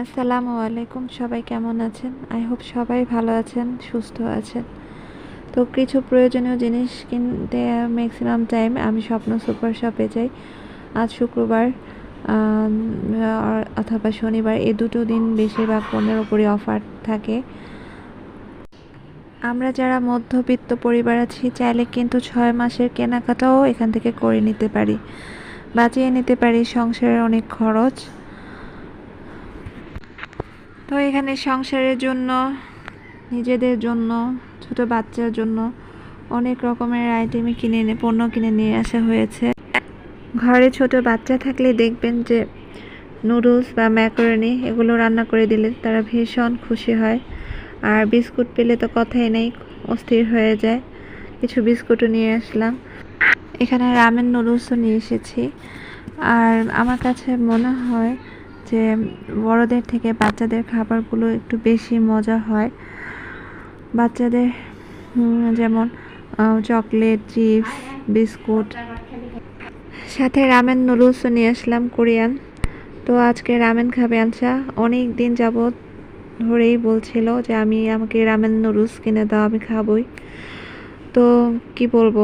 আসসালামু আলাইকুম, সবাই কেমন আছেন? আই হোপ সবাই ভালো আছেন, সুস্থ আছেন। তো কিছু প্রয়োজনীয় জিনিস কিনতে ম্যাক্সিমাম টাইম আমি স্বপ্ন সুপার শপে যাই। আজ শুক্রবার অথবা শনিবার, এই দুটো দিন বেশিরভাগ পণ্যের উপরই অফার থাকে। আমরা যারা মধ্যবিত্ত পরিবার আছি চাইলে কিন্তু 6 মাসের কেনাকাটাও এখান থেকে করে নিতে পারি, বাঁচিয়ে নিতে পারি সংসারের অনেক খরচ। তো এখানে সংসারের জন্য, নিজেদের জন্য, ছোট বাচ্চার জন্য অনেক রকমের পণ্য কিনে নিয়ে আসা হয়েছে। ঘরে ছোট বাচ্চা থাকলে দেখবেন যে নুডলস বা ম্যাকারনি এগুলো রান্না করে দিলে তারা ভীষণ খুশি হয়। আর বিস্কুট পেলে তো কথাই নেই, অস্থির হয়ে যায়। কিছু বিস্কুটও নিয়ে আসলাম। এখানে রামেন নুডলসও নিয়ে এসেছি। আর আমার কাছে মনে হয় যে বড়দের থেকে বাচ্চাদের খাবারগুলো একটু বেশি মজা হয়। বাচ্চাদের যেমন চকলেট, চিপস, বিস্কুট, সাথে রামেন নুডলসও নিয়ে আসলাম কোরিয়ান। তো আজকে রামেন খাবে আনসা, অনেক দিন যাবৎ ধরেই বলছিল যে আমাকে রামেন নুডলস কিনে দাও, আমি খাবই। তো কি বলবো,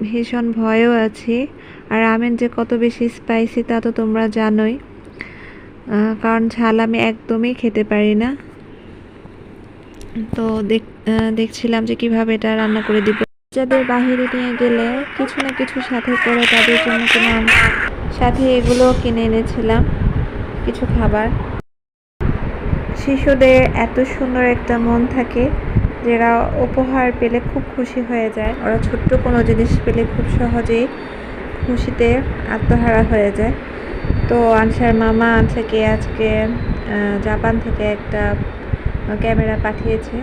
ভীষণ ভয়ও আছি। আর রামেন যে কত বেশি স্পাইসি তা তো তোমরা জানোই, কারণ ঝাল আমি একদমই খেতে পারি না। তো দেখছিলাম যে কিভাবে এটা রান্না করে দিব। যাদের বাহিরে নিয়ে গেলে কিছু না কিছু সাথে করে তাদের জন্য সাথে এগুলো কিনে এনেছিলাম, কিছু খাবার। শিশুদের এত সুন্দর একটা মন থাকে, যারা উপহার পেলে খুব খুশি হয়ে যায়। ওরা ছোট্ট কোনো জিনিস পেলে খুব সহজেই খুশিতে আত্মহারা হয়ে যায়। তো আনসার মামা আনসাকে আজকে জাপান থেকে একটা ক্যামেরা পাঠিয়েছে।